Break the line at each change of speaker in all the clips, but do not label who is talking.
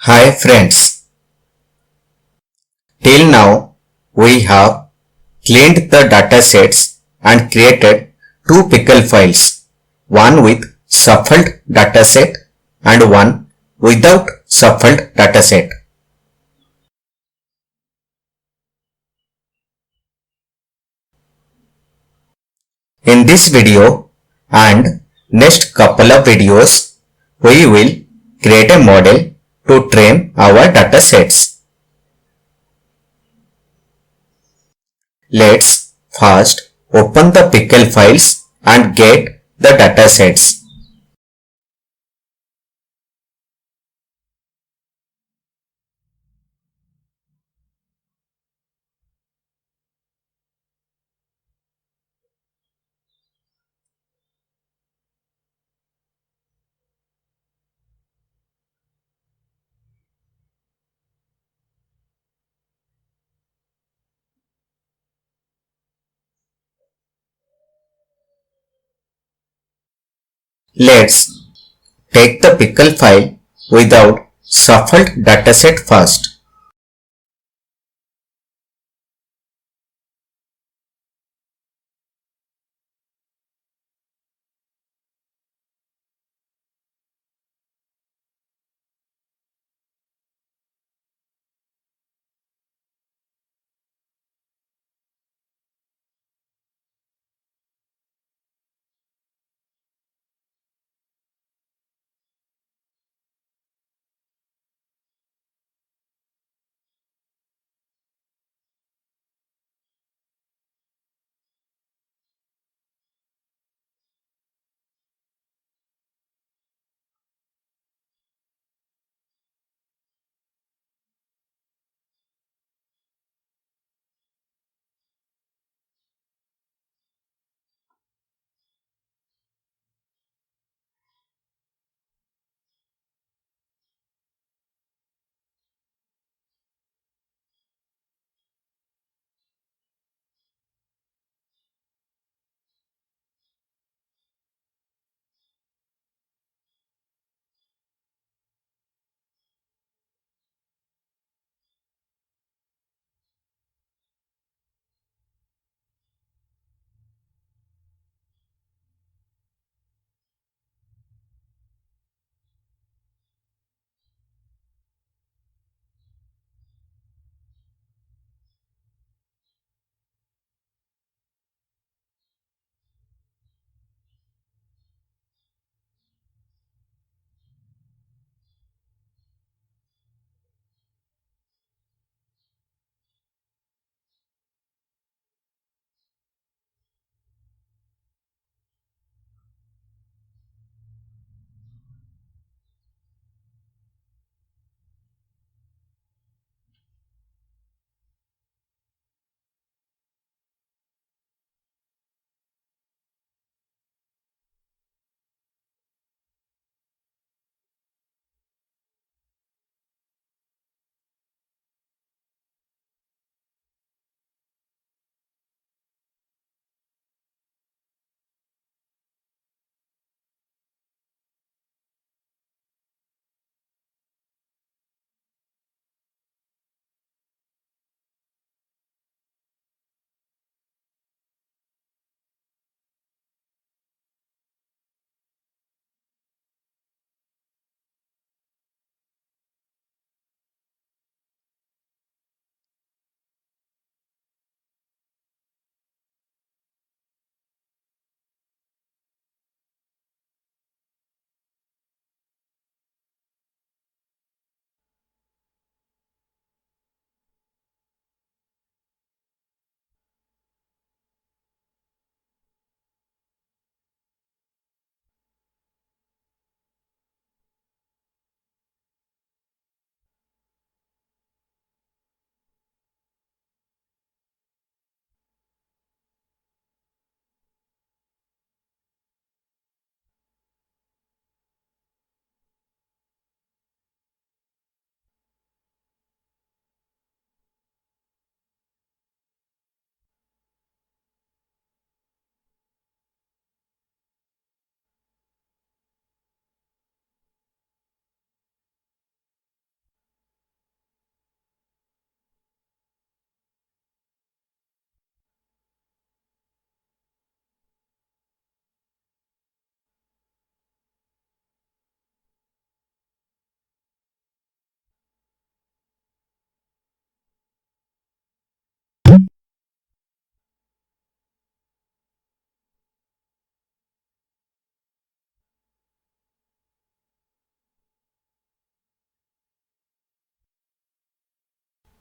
Hi friends, till now we have cleaned the datasets and created two pickle files, one with shuffled dataset and one without shuffled dataset. In this video and next couple of videos, we will create a model to train our datasets. Let's first open the pickle files and get the datasets. Let's take the pickle file without shuffled dataset first.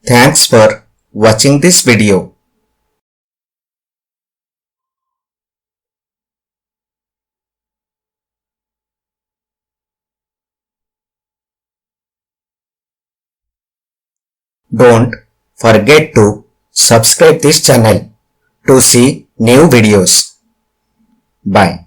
Thanks for watching this video. Don't forget to subscribe this channel to see new videos. Bye.